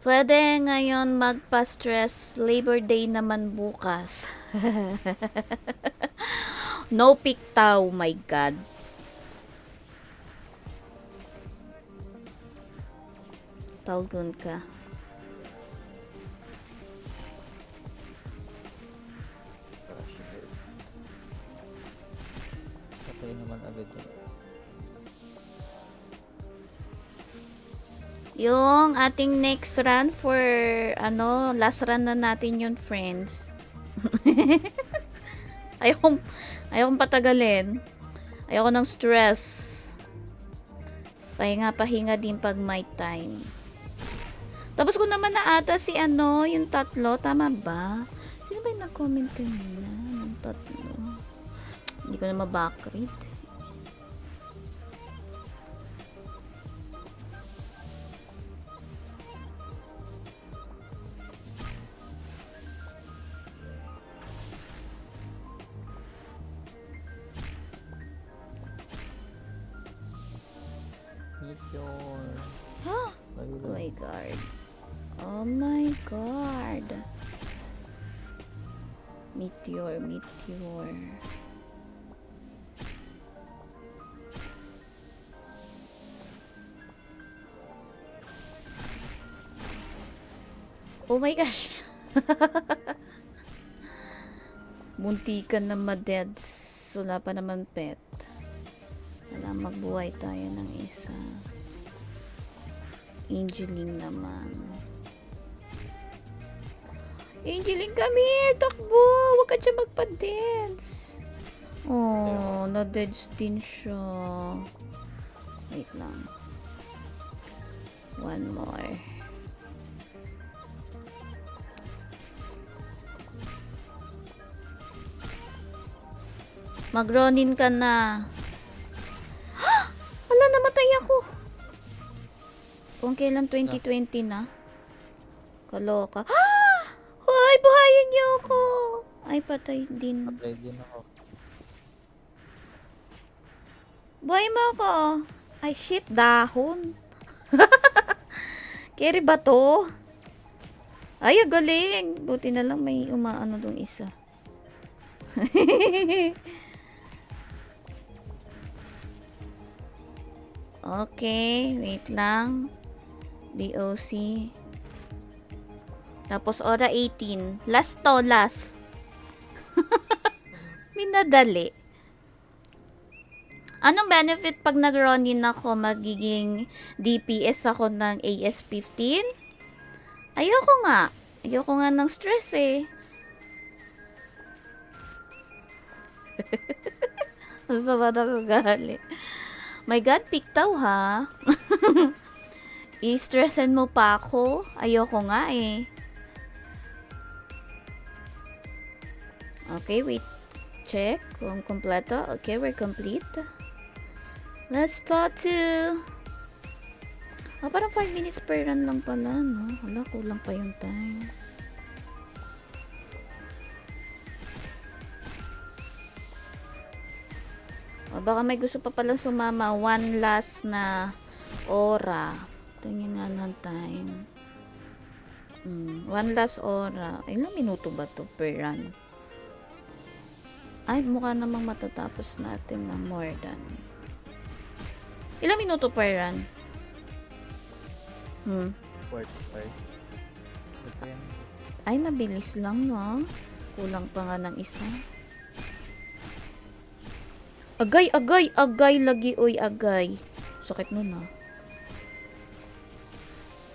Pwede ngayon magpa-stress. Labor Day naman bukas. No piktaw, my God. Talgun ka. Patay naman agad yun. Yung ating next run for, last run na natin yun, friends. ayokong patagalin. Ayoko ng stress. Pahinga-pahinga din pag my time. Tapos ko naman na ata si ano, yung tatlo. Tama ba? Sino ba yung nag-comment kanina? Ng tatlo. Hindi ko na ma-backread. Meteor. Oh my god. Oh my god. Meteor. Oh my gosh. Muntikan na ma-deads. Wala pa naman pet. Wala, magbuhay tayo ng isa. Angeline naman. Angeline, come here! Takbo! Huwag ka dyan magpa-dance. Oh, na-deads din siya. Wait lang. One more. Mag-ronin ka na. Wala, namatay ako. Kung kailan 2020 na. Kaloka. Hoy, buhayin niyo ako. Ay, patay din. Patay din ako. Buhay mo ako. Ay, shit, dahon. Carry ba to? Ay, galing. Buti na lang may umaano dong isa. Okay, wait lang. BOC. Tapos Aura 18. Last to, last. Minadali. Anong benefit pag nag-ronin ako, magiging DPS ako ng AS15? Ayoko nga. Ayoko nga ng stress eh. Basta ba nagagali? My God, piktaw ha. I-stressin mo pa ako. Ayoko nga eh. Okay, wait. Check kung kompleto. Okay, we're complete. Let's talk to... Oh, parang 5 minutes per run lang pala, no? Wala, kulang pa yung time. O, baka may gusto pa palang sumama. One last na aura. Tingin nga ng time. One last aura. Ilang minuto ba to per run? Ay, mukha namang matatapos natin na more than. Ilang minuto per run? 45. Ay, mabilis lang, no? Kulang pa nga ng isa. Agay, lagi, uy, agay. Sakit nun, ah.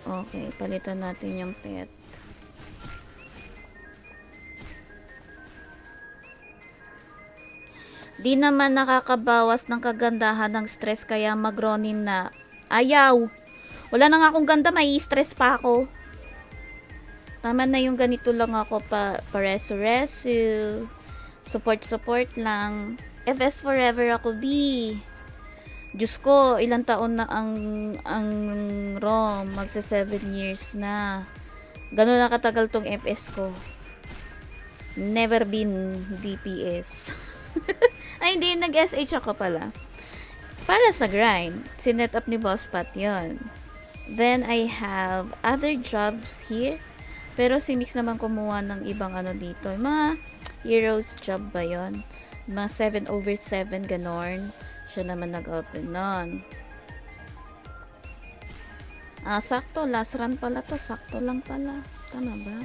Okay, palitan natin yung pet. Di naman nakakabawas ng kagandahan ng stress, kaya mag-ronin na. Ayaw! Wala na nga akong ganda, may stress pa ako. Tama na yung ganito lang ako pa resu-resu. Support lang. FS forever ako, B. Diyos ko, ilang taon na ang ROM. Magsa 7 years na. Gano'n na katagal tong FS ko. Never been DPS. Ay, hindi. Nag-SH ako pala. Para sa grind. Sinet up ni Boss Pat yun. Then, I have other jobs here. Pero si Mix naman kumuha ng ibang ano dito. Mga heroes job ba yun? Mga 7/7 ganon. Siya naman nag-open nun. Sakto. Last run pala to. Sakto lang pala. Tama ba?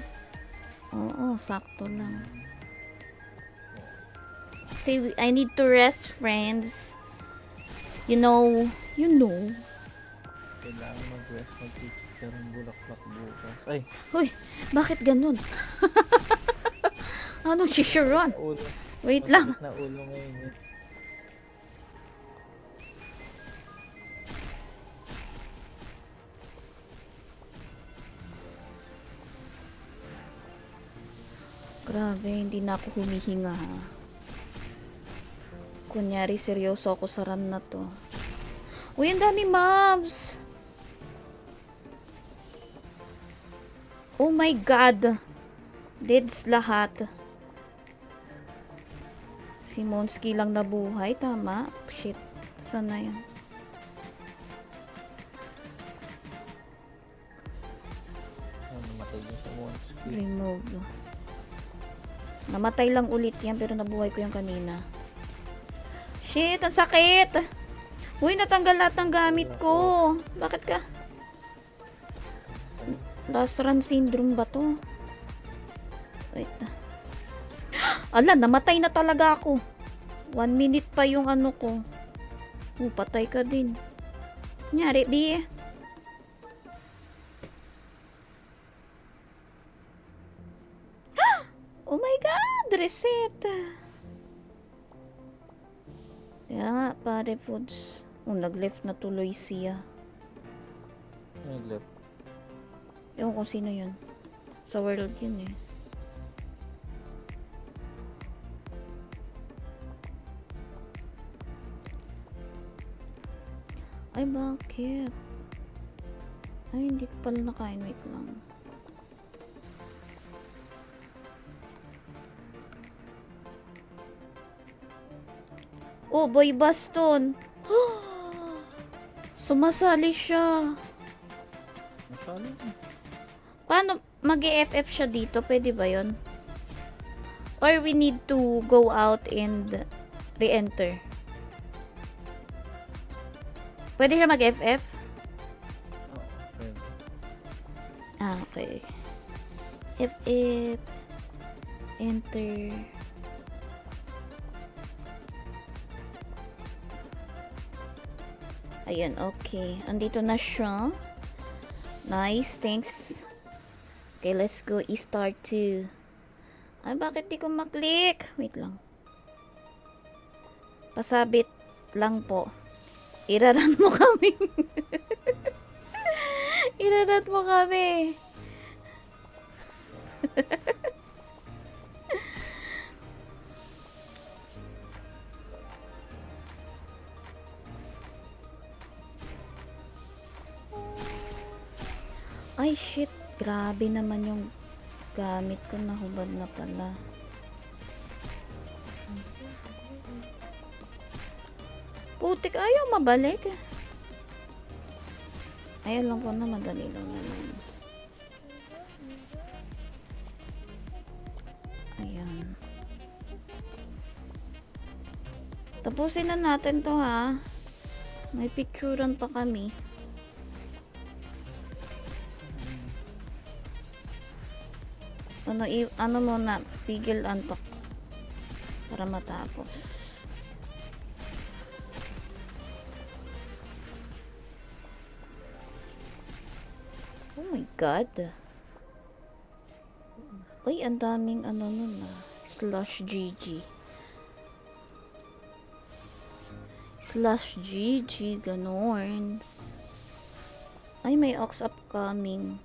Oo, sakto lang. See, I need to rest, friends. You know. Kailangan mag-rest, mag-teacher ng bulaklak bukas. Ay! Hoy, bakit ganun? Ano, shishiron? Ulo. Wait lang. Na ulo ngayon eh. Grabe, hindi na ako humihinga ha. Kunyari, seryoso ako sa run na to. Uy, ang dami mobs! Oh my god! Deads lahat. Si Monski lang nabuhay, tama? Shit, saan na yan? Namatay din sa Monski. Remove. Namatay lang ulit yan, pero nabuhay ko yung kanina. Shit, ang sakit! Uy, natanggal lahat ng gamit ko. Bakit ka? Last run syndrome ba to? Wait. Ala, namatay na talaga ako. 1 minute pa yung ano ko. Patay ka din. Nyari, B. Oh my god, reset. Kaya nga, pare foods. Nag-left na tuloy siya. Nag-left. Ewan kung sino yun. Sa world yun eh. Ay, bakit? Ay, hindi ko pala nakain. Wait lang. Oh, Boy Baston. Sumasali siya. Masali. Paano mag-EFF siya dito? Pwede ba yun? Or we need to go out and re-enter? Pwede siya mag-FF? Oh, okay. Ah, okay. FF. Enter. Ayan, okay. Andito na siya. Nice, thanks. Okay, let's go start to. Ay, bakit di ko maklik? Wait lang. Pasabit lang po. Iraran mo kami. Iraran mo kami. Ay, shit. Grabe naman yung gamit ko. Nahubad na pala. Putik, ayaw mabalik. Ayaw lang po na madali lang naman. Ayan. Tapusin na natin to ha. May picturean pa kami. Ano muna, pigil antok para matapos. Oh my god. Uy, ang daming ano nun /GG. /GG, ganorns. Ay, may ox upcoming.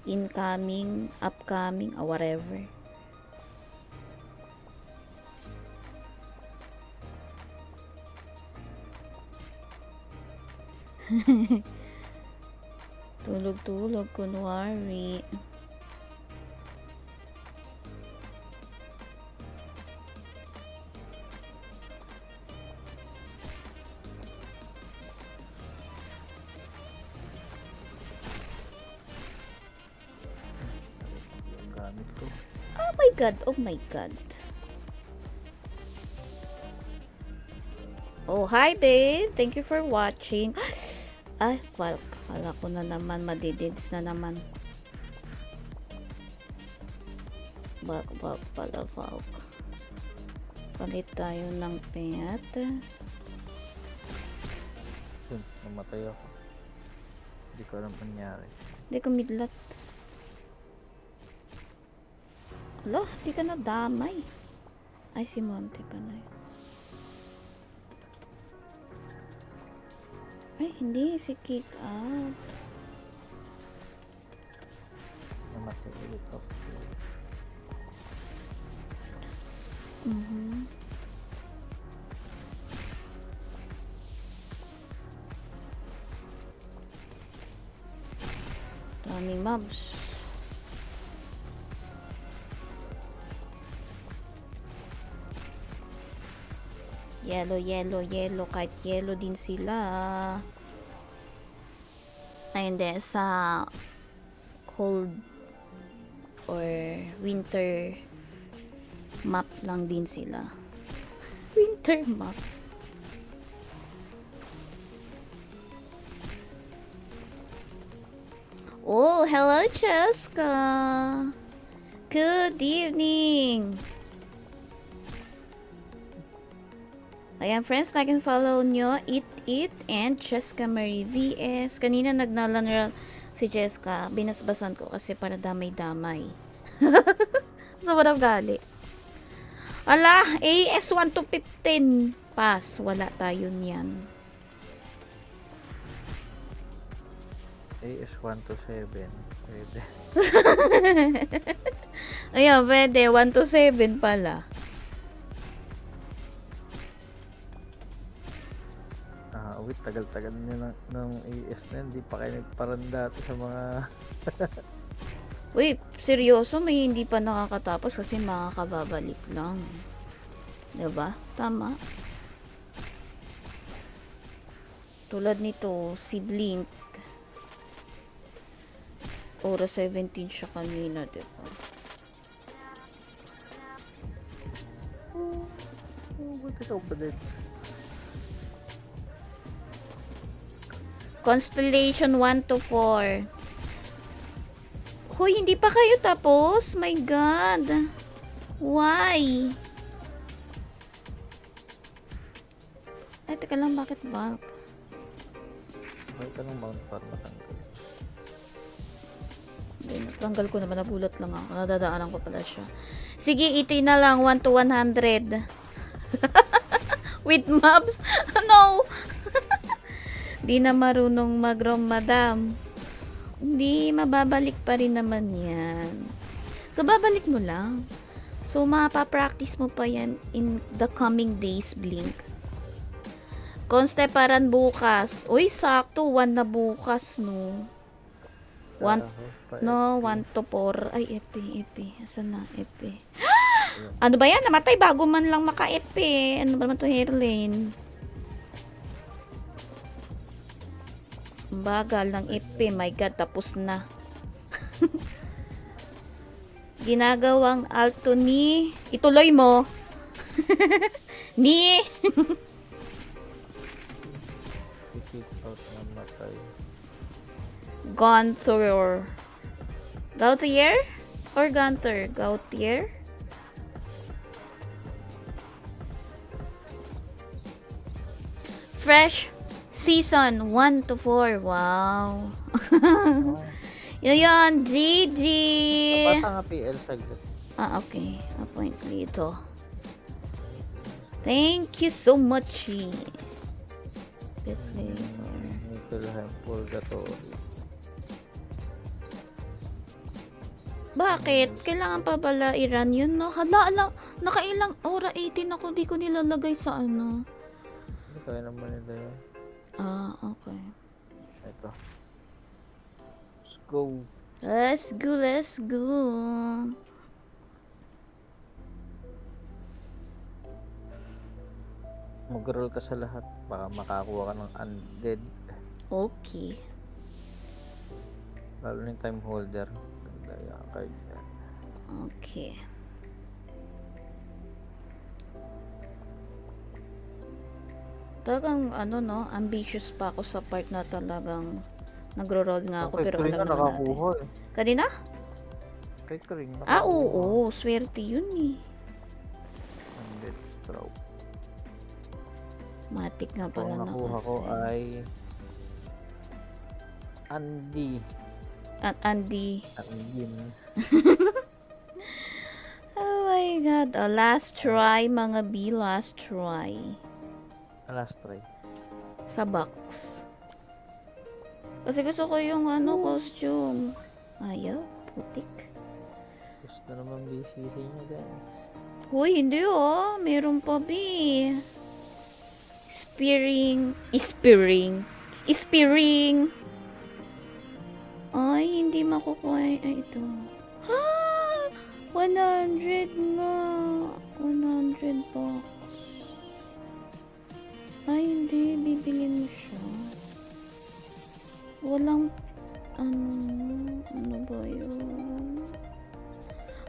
Incoming, upcoming, or whatever. Tulog-tulog, kunwari. Gamit ko. Oh my god, oh my god. Oh, hi babe. Thank you for watching. Ay, kala ko na naman, madidids na naman. Bak pala, Valk. Palit tayo ng pet. Yun, namatay ako. Hindi ko alam nangyari. Hindi ko midlat. Alo, di ka nadamay. Ay, si Monty pala yun. Ay, hindi. Si Kick Out. Namatay ulit ako. Mhm. Daming mobs. Yellow, yellow, yellow. Kahit yellow din sila. Ay, hindi. Sa cold or winter map lang din sila. Winter map. Oh, hello, Cheska. Good evening. Ayan, friends, like and follow nyo Eat and Cheska Marie VS. Kanina nagnalanral si Cheska. Binasbasan ko kasi para damay-damay. So, walang gali. Ala, AS 1 to 15. Pass. Wala tayo niyan. AS 1 to 7. Pwede. Ayan, pwede. 1 to 7 pala. Wait, tagal-tagal niya ng AS na yun. Hindi pa kayo nagparanda sa mga... Uy, seryoso, may hindi pa nakakatapos kasi makakababalik lang. Diba? Tama. Tulad nito, si Blink. Oras 17 siya kanina, diba? Ba't ikaw pa din? Constellation 1 to 4. Hoy, hindi pa kayo tapos? My God. Why? Ay, teka lang, bakit bulk? Okay ka ng mount para matanggal. Hindi, natanggal ko naman. Nagulat lang ako. Nadadaanan ko pala siya. Sige, iti na lang. 1 to 100. With mobs? No! Di na marunong mag-roam, madam. Hindi, mababalik pa rin naman yan. So, babalik mo lang. So, mapapractice mo pa yan in the coming days, Blink. Konste paran bukas. Uy, sakto. 1 na bukas, no? 1 to 4. Ay, epe. Asan na, epe? Ano ba yan? Namatay bago man lang maka-epe. Ano ba naman to, Herlin? Bagal ng epe. My God, tapos na. Ginagawang alto ni... Ituloy mo. Ni... I-kick out na matay. Gunther. Gautier? Or Gunther? Gautier? Fresh season 1 to 4. Wow. Yun, GG. Napasa nga PL saglit. Okay. Appoint dito. Thank you so much. Niflheim Purgatory. Bakit? Kailangan pa pala i-run yun, no? Hala, nakailang ora 18 ako, di ko nilalagay sa ano. Hindi kaya naman nila yun. Okay. Ito. Let's go. Let's go. Mag-roll ka sa lahat. Baka makakuha ka ng undead. Okay. Lalo na yung time holder. Ganda yung card yan. Okay. Talagang ambitious pa ako sa part na talagang nagro-roll nga ako pero alam naman natin. Nakakuha eh. Kanina? Kay Kring Oo, swerte yun eh. Undead stroke. Matik nga pala Ang na nakuha ko kasi. ay Andy. At Andy. Andin. Oh my God. Last try mga B. Last try. Last try. Sa box. Kasi gusto ko yung costume. Ayaw. Putik. Gusto naman BCC niya guys. Uy, hindi oh. Meron pa, B. Spearing. Ay, hindi makukuha. Ay, ito. Ha! 100 nga. 100 bucks. Ay, hindi. Bibili mo siya. Walang, ano ba yun?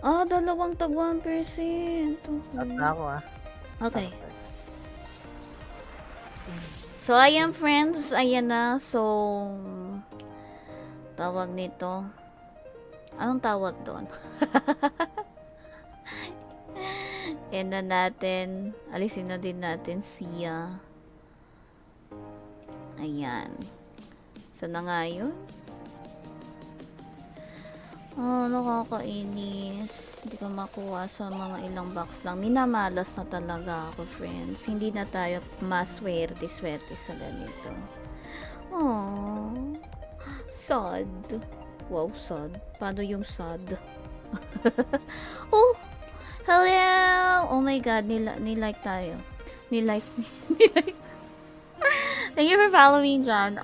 Ah, dalawang tag 1%. At na ako Okay. So, ayan friends. Ayan na. So, tawag nito. Anong tawag doon? Yan na natin. Alisin na din natin siya. Ayan. Saan na nga yun? Oh, nakakainis. Hindi ko makuha sa mga ilang box lang. Minamalas na talaga ako, friends. Hindi na tayo maswerte-swerte sa ganito. Oh, sad. Wow, sad. Paano yung sad? Oh, hello! Oh my God, nilike tayo. Nilike. Thank you for following, John.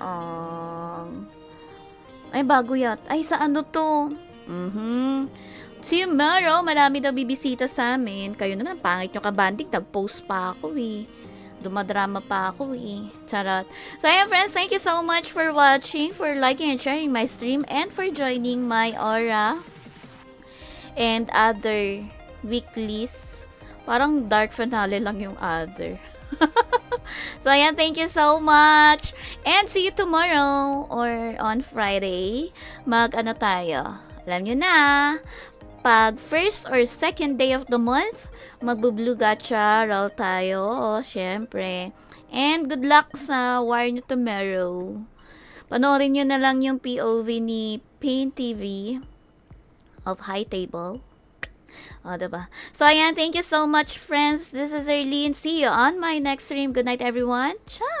Ay, bago yat. Ay, sa ano to? See you tomorrow. Marami daw bibisita sa amin. Kayo naman, pangit nyo kabanding. Tag-post pa ako eh. Dumadrama pa ako eh. Charot. So, ayan friends, thank you so much for watching, for liking and sharing my stream, and for joining my Aura and other weeklies. Parang dark finale lang yung other. So, ayan, thank you so much. And see you tomorrow or on Friday. Mag-ano tayo? Alam nyo na, pag first or second day of the month, magbo-blue gacha roll tayo. O, syempre. And good luck sa war nyo tomorrow. Panoorin nyo na lang yung POV ni Pain TV of High Table. O, diba? So, ayan. Thank you so much, friends. This is Erlene. See you on my next stream. Good night, everyone. Ciao!